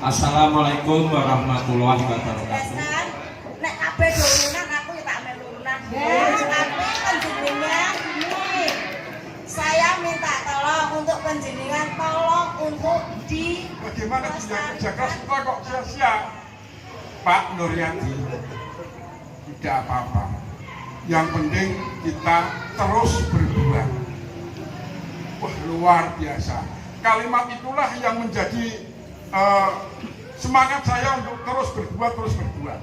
Assalamualaikum warahmatullahi wabarakatuh. Nek kabeh turunan aku ya tak melurunan. Tapi penjenengan ini saya minta tolong untuk penjenengan tolong untuk di bagaimana kerja keras kita kok sia-sia? Pak Nuryadi, tidak apa-apa. Yang penting kita terus berbuat. Wah, luar biasa. Kalimat itulah yang menjadi semangat saya untuk terus berbuat.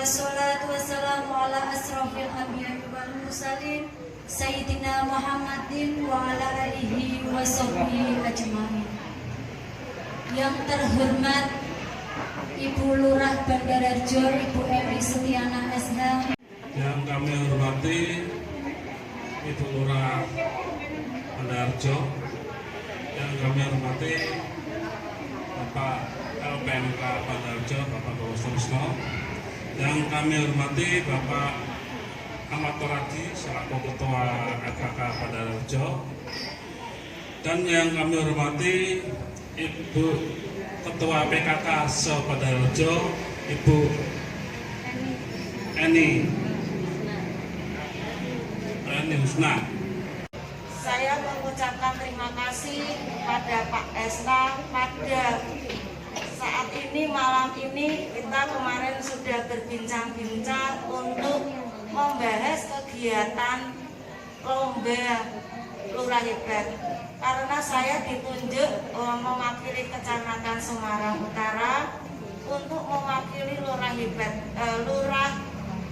Wassalatu wassalamu ala asrofil anbiya'i wal mursalin Sayyidina Muhammadin wa ala alihi wa sahbihi ajma'in. Yang terhormat Ibu Lurah Bandararjo, Ibu Emi Setiana SH. Yang kami hormati Ibu Lurah Bandararjo. Yang kami hormati Bapak LPMK Bandararjo, Bapak Gawasrisno. Yang kami hormati Bapak Ahmad Toradi selaku Ketua LKK Bandararjo, dan yang kami hormati Ibu Ketua PKK se-Bandararjo, Ibu Eni Husna. Saya mengucapkan terima kasih pada Pak Esta pada saat ini, malam ini kita kemarin sudah berbincang-bincang untuk membahas kegiatan lomba Lurah Hebat, karena saya ditunjuk mewakili Kecamatan Semarang Utara untuk mewakili Lurah Hebat, Lurah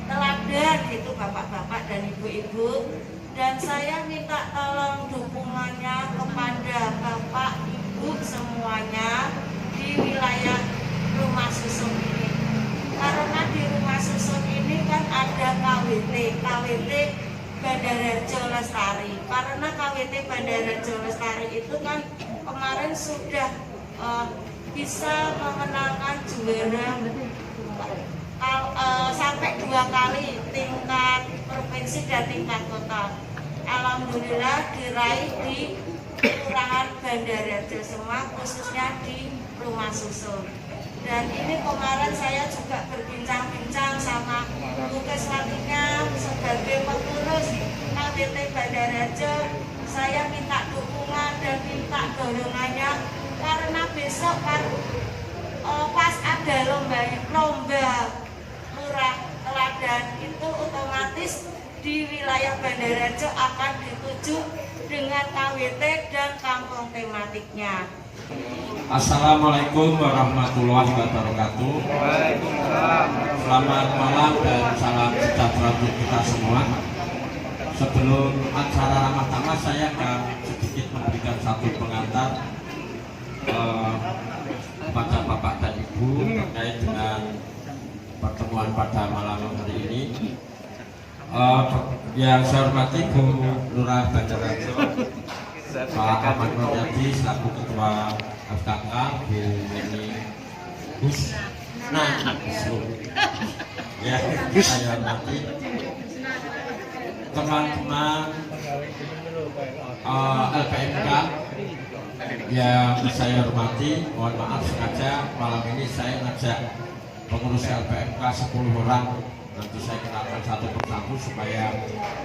Teladan itu bapak-bapak dan ibu-ibu, dan saya minta tolong dukungannya kepada bapak ibu semuanya di wilayah rumah susun ini, karena di rumah susun ini kan ada KWT Bandararjo Lestari, karena KWT Bandararjo Lestari itu kan kemarin sudah bisa mengenalkan juara sampai 2 kali tingkat provinsi dan tingkat kota. Alhamdulillah diraih di Kelurahan Bandararjo semua, khususnya di rumah susun. Dan ini kemarin saya juga berbincang-bincang sama Bu Keswatinya sebagai pengurus KWT Bandararjo. Saya minta dukungan dan minta dorongannya, karena besok kan pas ada lomba Lurah Teladan itu otomatis di wilayah Bandararjo akan dituju dengan KWT dan kampung tematiknya. Assalamualaikum warahmatullahi wabarakatuh. Selamat malam dan salam sejahtera untuk kita semua. Sebelum acara ramah tamah, saya akan sedikit memberikan satu pengantar kepada Bapak dan Ibu terkait dengan pertemuan pada malam hari ini. Yang saya hormati Bu Lurah Bandararjo, Pak Ahmad Nuryadi selaku Ketua FKK, Bu Eni Husna, ya, saya hormati teman-teman LPMK yang saya hormati. Mohon maaf sengaja malam ini saya ngajak pengurus LPMK 10 orang. Nanti saya kenalkan satu persatu supaya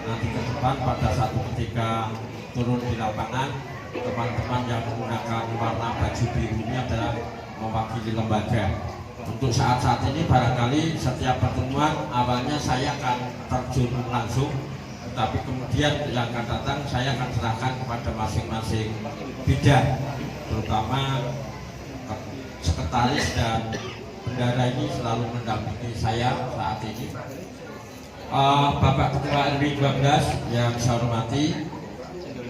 nanti ke depan pada satu ketika turun di lapangan, teman-teman yang menggunakan warna baju biru ini adalah mewakili lembaga. Untuk saat-saat ini barangkali setiap pertemuan awalnya saya akan terjun langsung, tapi kemudian yang akan datang saya akan serahkan kepada masing-masing bidang, terutama sekretaris dan bendara ini selalu mendampingi saya saat ini. Bapak Ketua RW 12 yang saya hormati,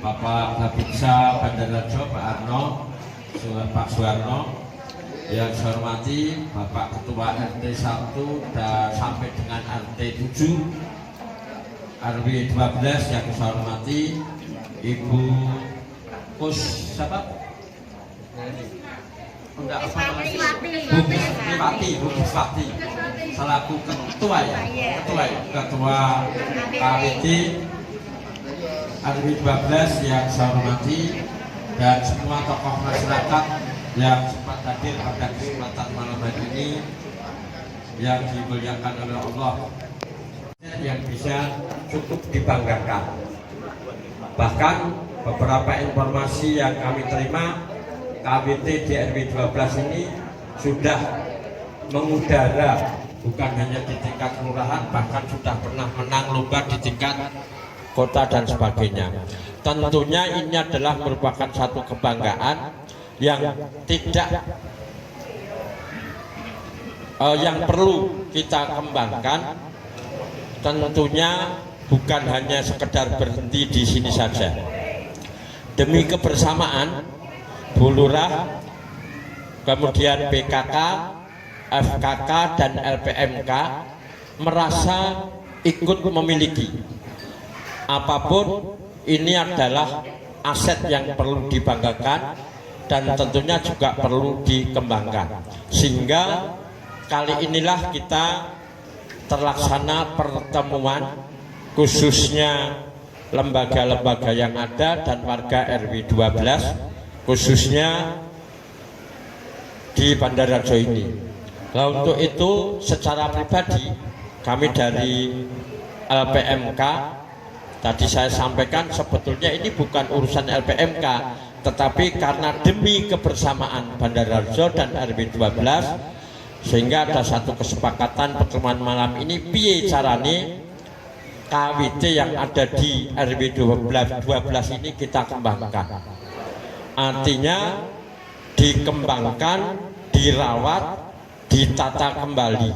Bapak Babinsa Bandararjo Pak Arno, Pak Suwarno, yang saya hormati Bapak Ketua RT 1 dan sampai dengan RT 7 RW 12 yang saya hormati Ibu siapa? Enggak apa namanya? Bu Puswati selaku ketua ya, ketua KWT RW 12 yang saya hormati dan semua tokoh masyarakat yang sempat hadir pada kesempatan malam hari ini yang dimuliakan oleh Allah, yang bisa cukup dibanggakan. Bahkan beberapa informasi yang kami terima, KWT di RW 12 ini sudah mengudara bukan hanya di tingkat kelurahan, bahkan sudah pernah menang lomba di tingkat kota dan sebagainya. Tentunya ini adalah merupakan satu kebanggaan yang tidak yang perlu kita kembangkan. Tentunya bukan hanya sekedar berhenti di sini saja. Demi kebersamaan, Bu Lurah, kemudian PKK, FKK dan LPMK merasa ikut memiliki. Apapun ini adalah aset yang perlu dibanggakan dan tentunya juga perlu dikembangkan. Sehingga kali inilah kita terlaksana pertemuan khususnya lembaga-lembaga yang ada dan warga RW 12 khususnya di Bandarharjo ini. Nah, untuk itu secara pribadi kami dari LPMK tadi saya sampaikan sebetulnya ini bukan urusan LPMK, tetapi karena demi kebersamaan Bandarharjo dan RW 12 sehingga ada satu kesepakatan pertemuan malam ini piye carane KWT yang ada di RW 12 ini kita kembangkan. Artinya dikembangkan, dirawat, ditata kembali.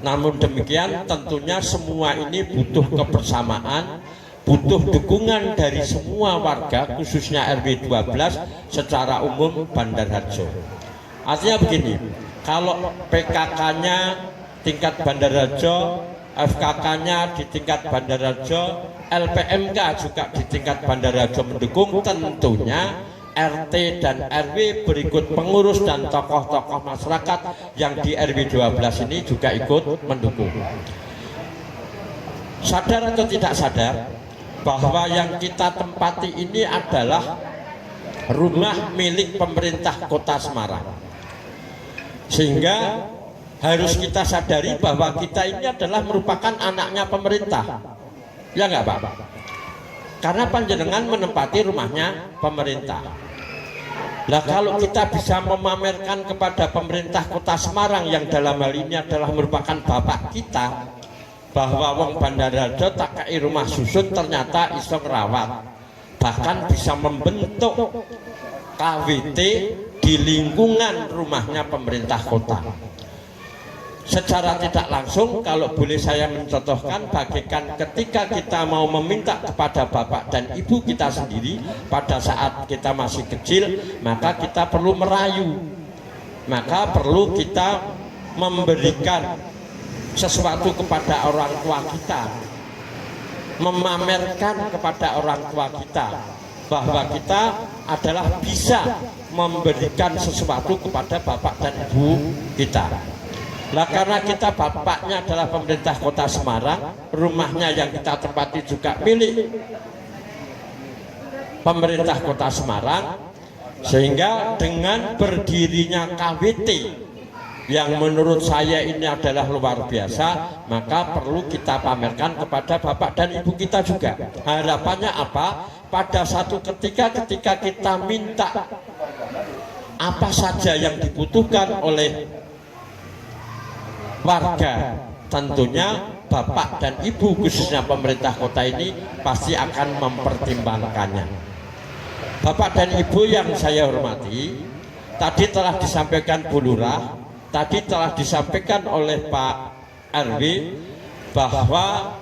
Namun demikian tentunya semua ini butuh kebersamaan, butuh dukungan dari semua warga khususnya RW 12 secara umum Bandarharjo. Artinya begini, kalau PKK-nya tingkat Bandarharjo, FKK-nya di tingkat Bandarharjo, LPMK juga di tingkat Bandarharjo mendukung, tentunya RT dan RW berikut pengurus dan tokoh-tokoh masyarakat yang di RW 12 ini juga ikut mendukung. Sadar atau tidak sadar bahwa yang kita tempati ini adalah rumah milik pemerintah Kota Semarang. Sehingga harus kita sadari bahwa kita ini adalah merupakan anaknya pemerintah. Ya enggak Pak? Karena panjenengan menempati rumahnya pemerintah. Nah, kalau kita bisa memamerkan kepada pemerintah Kota Semarang yang dalam hal ini adalah merupakan bapak kita, bahwa wong Bandarharjo tak kei rumah susun ternyata iso ngerawat, bahkan bisa membentuk KWT di lingkungan rumahnya pemerintah kota. Secara tidak langsung, kalau boleh saya mencontohkan, bagaikan ketika kita mau meminta kepada bapak dan ibu kita sendiri pada saat kita masih kecil, maka kita perlu merayu, maka perlu kita memberikan sesuatu kepada orang tua kita, memamerkan kepada orang tua kita bahwa kita adalah bisa memberikan sesuatu kepada bapak dan ibu kita. Nah, karena kita bapaknya adalah pemerintah Kota Semarang, rumahnya yang kita tempati juga milik pemerintah Kota Semarang, sehingga dengan berdirinya KWT yang menurut saya ini adalah luar biasa, maka perlu kita pamerkan kepada bapak dan ibu kita juga. Harapannya apa? Pada satu ketika kita minta apa saja yang dibutuhkan oleh warga, tentunya bapak dan ibu khususnya pemerintah kota ini pasti akan mempertimbangkannya. Bapak dan ibu yang saya hormati, tadi telah disampaikan Bu Lurah, tadi telah disampaikan oleh Pak RW bahwa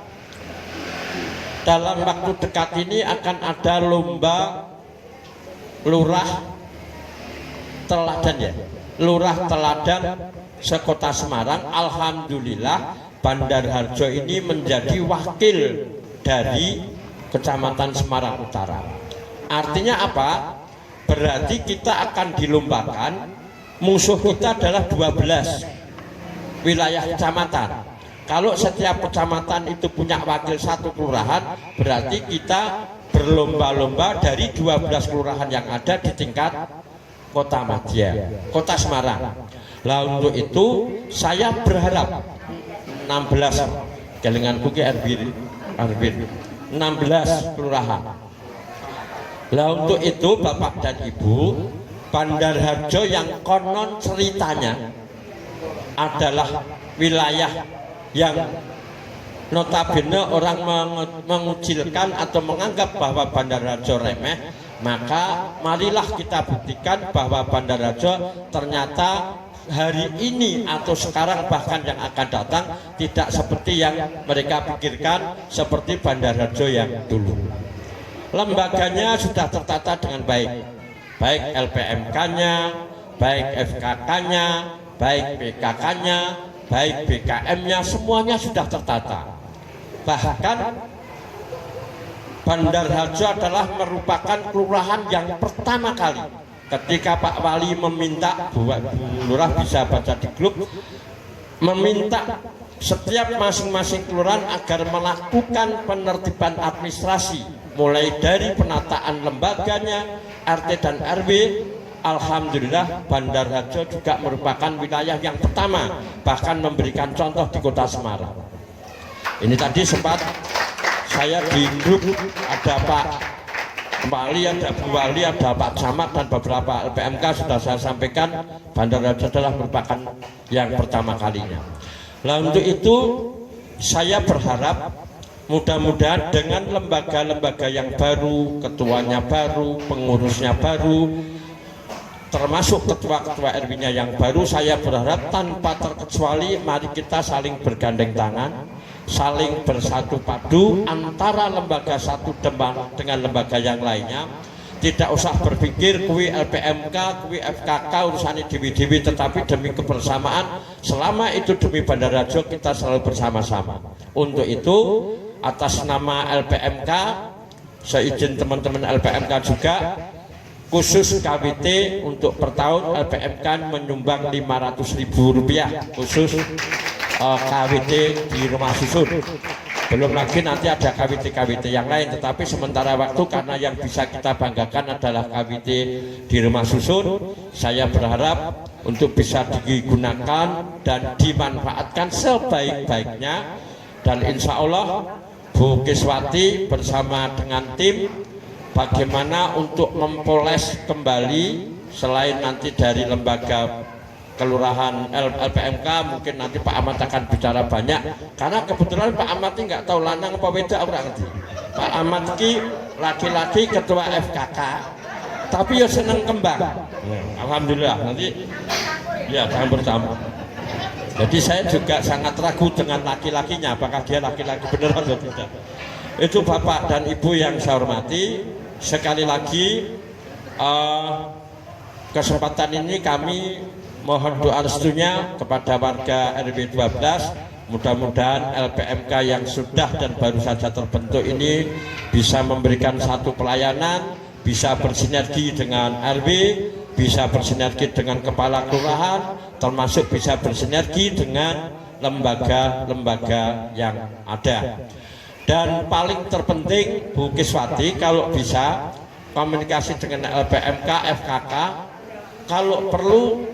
dalam waktu dekat ini akan ada lomba lurah teladan, ya, lurah teladan sekota Semarang. Alhamdulillah Bandarharjo ini menjadi wakil dari Kecamatan Semarang Utara. Artinya apa? Berarti kita akan dilombakan, musuh kita adalah 12 wilayah kecamatan. Kalau setiap kecamatan itu punya wakil satu kelurahan, berarti kita berlomba-lomba dari 12 kelurahan yang ada di tingkat Kota Madya, Kota Semarang. Lah untuk itu saya berharap 16 kelinganku ke Arbin 16 kelurahan. Lah untuk itu Bapak dan Ibu, Bandarharjo yang konon ceritanya adalah wilayah yang notabene orang mengucilkan atau menganggap bahwa Bandarharjo remeh, maka marilah kita buktikan bahwa Bandarharjo ternyata hari ini atau sekarang bahkan yang akan datang tidak seperti yang mereka pikirkan, seperti Bandarharjo yang dulu. Lembaganya sudah tertata dengan baik, baik LPMK-nya, baik FKK-nya, baik PKK-nya, baik BKM-nya, semuanya sudah tertata. Bahkan Bandarharjo adalah merupakan kelurahan yang pertama kali ketika Pak Wali meminta, Bu Lurah bisa baca di grup, meminta setiap masing-masing kelurahan agar melakukan penertiban administrasi mulai dari penataan lembaganya, RT dan RW. Alhamdulillah Bandarharjo juga merupakan wilayah yang pertama bahkan memberikan contoh di Kota Semarang. Ini tadi sempat saya di grup ada Pak Wali, ada Bu Wali, ada Pak Camat dan beberapa LPMK sudah saya sampaikan Bandarharjo adalah merupakan yang pertama kalinya. Nah untuk itu saya berharap mudah-mudahan dengan lembaga-lembaga yang baru, ketuanya baru, pengurusnya baru, termasuk ketua-ketua RW-nya yang baru, saya berharap tanpa terkecuali mari kita saling bergandeng tangan, saling bersatu padu antara lembaga satu dengan lembaga yang lainnya. Tidak usah berpikir kui LPMK, kui FKK urusannya dewi-dewi, tetapi demi kebersamaan, selama itu demi Bandarharjo kita selalu bersama-sama. Untuk itu atas nama LPMK, seizin teman-teman LPMK juga, khusus KWT untuk per tahun LPMK menyumbang Rp500.000 khusus KWT di rumah susun. Belum lagi nanti ada KWT-KWT yang lain, tetapi sementara waktu karena yang bisa kita banggakan adalah KWT di rumah susun, saya berharap untuk bisa digunakan dan dimanfaatkan sebaik-baiknya. Dan insya Allah Bu Kiswati bersama dengan tim bagaimana untuk mempoles kembali, selain nanti dari lembaga kelurahan LPMK, mungkin nanti Pak Ahmad akan bicara banyak karena kebetulan Pak Ahmad ini nggak tahu lanang apa beda orang ngerti. Pak Ahmad ki laki-laki ketua FKK tapi ya seneng kembang. Alhamdulillah nanti ya jangan bersama. Jadi saya juga sangat ragu dengan laki-lakinya, apakah dia laki-laki benar atau tidak. Itu Bapak dan Ibu yang saya hormati, sekali lagi kesempatan ini kami mohon doa restunya kepada warga RW 12. Mudah-mudahan LPMK yang sudah dan baru saja terbentuk ini bisa memberikan satu pelayanan, bisa bersinergi dengan RW, bisa bersinergi dengan kepala kelurahan, termasuk bisa bersinergi dengan lembaga-lembaga yang ada. Dan paling terpenting Bu Kiswati kalau bisa komunikasi dengan LPMK, FKK, kalau perlu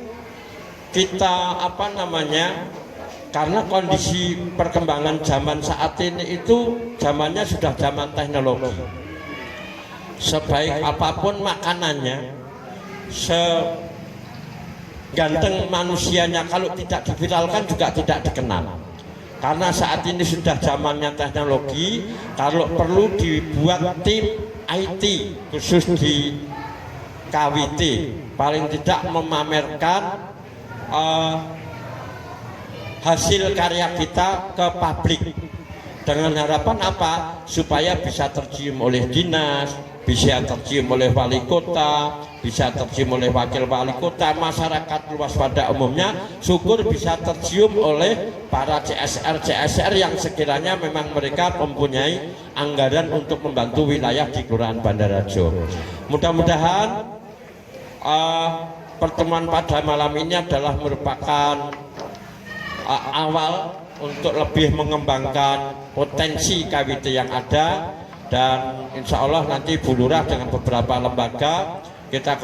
kita karena kondisi perkembangan zaman saat ini itu zamannya sudah zaman teknologi. Sebaik apapun makanannya, seganteng manusianya, kalau tidak diviralkan juga tidak dikenal. Karena saat ini sudah zamannya teknologi, kalau perlu dibuat tim IT khusus di KWT, paling tidak memamerkan hasil karya kita ke publik. dengan harapan apa? Supaya bisa tercium oleh dinas, bisa tercium oleh wali kota, bisa tercium oleh wakil wali kota, masyarakat luas pada umumnya, syukur bisa tercium oleh para CSR yang sekiranya memang mereka mempunyai anggaran untuk membantu wilayah di Kelurahan Bandarjo. Mudah-mudahan pertemuan pada malam ini adalah merupakan awal untuk lebih mengembangkan potensi KWT yang ada, dan insya Allah nanti Bu Lurah dengan beberapa lembaga kita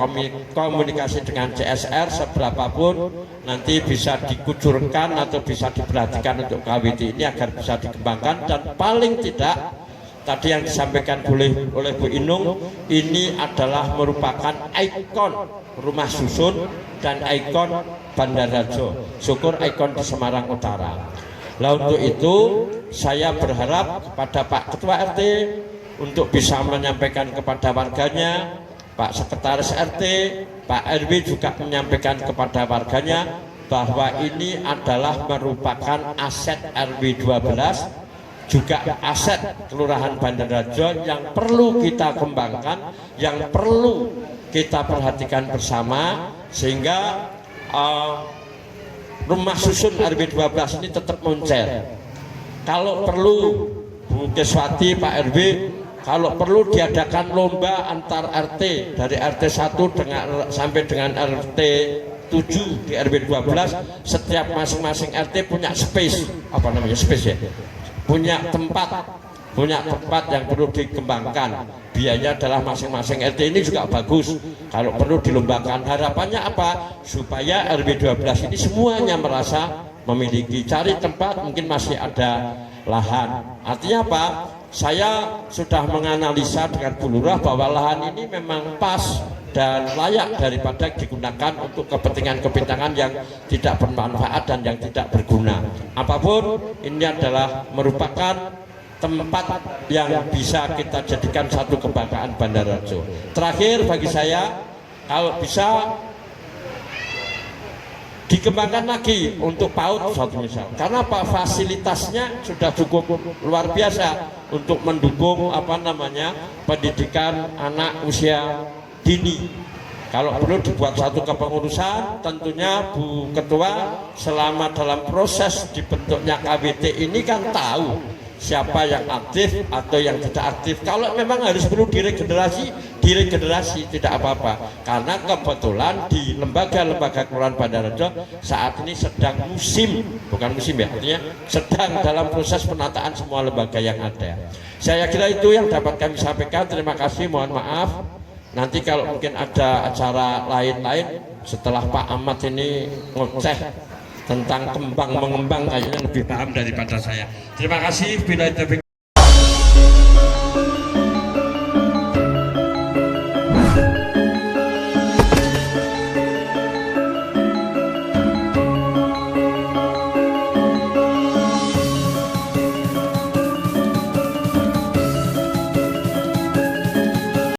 komunikasi dengan CSR seberapapun nanti bisa dikucurkan atau bisa diperhatikan untuk KWT ini agar bisa dikembangkan, dan paling tidak tadi yang disampaikan oleh Bu Inung ini adalah merupakan ikon rumah susun dan ikon Bandarjo, syukur ikon di Semarang Utara. Nah, untuk itu saya berharap kepada Pak Ketua RT untuk bisa menyampaikan kepada warganya, Pak Sekretaris RT, Pak RW juga menyampaikan kepada warganya bahwa ini adalah merupakan aset RW 12, juga aset Kelurahan Bandarjo yang perlu kita kembangkan, yang perlu kita perhatikan bersama, sehingga rumah susun RW 12 ini tetap moncer. Kalau perlu Bu Keswati, Pak RW, kalau perlu diadakan lomba antar RT dari RT 1 sampai dengan RT 7 di RW 12, setiap masing-masing RT punya space, apa namanya space ya, punya tempat yang perlu dikembangkan. Biaya adalah masing-masing RT ini juga bagus kalau perlu dilombakan. Harapannya apa? Supaya RW 12 ini semuanya merasa memiliki, cari tempat mungkin masih ada lahan. Artinya apa? Saya sudah menganalisa dengan Bu Lurah bahwa lahan ini memang pas dan layak daripada digunakan untuk kepentingan-kepentingan yang tidak bermanfaat dan yang tidak berguna. Apapun ini adalah merupakan tempat yang bisa kita jadikan satu kebanggaan Bandarjo. Terakhir bagi saya, kalau bisa dikembangkan lagi untuk PAUD satu misal, karena apa, fasilitasnya sudah cukup luar biasa untuk mendukung pendidikan anak usia dini. Kalau perlu dibuat satu kepengurusan, tentunya Bu Ketua selama dalam proses dibentuknya KWT ini kan tahu siapa yang aktif atau yang tidak aktif. Kalau memang harus perlu diregenerasi tidak apa-apa, karena kebetulan di lembaga-lembaga Kelurahan Bandarjo saat ini sedang artinya sedang dalam proses penataan semua lembaga yang ada. Saya kira itu yang dapat kami sampaikan. Terima kasih, mohon maaf. Nanti kalau mungkin ada acara lain-lain setelah Pak Ahmad ini ngoceh tentang kembang mengembang, kayaknya lebih paham daripada saya. Terima kasih. Bila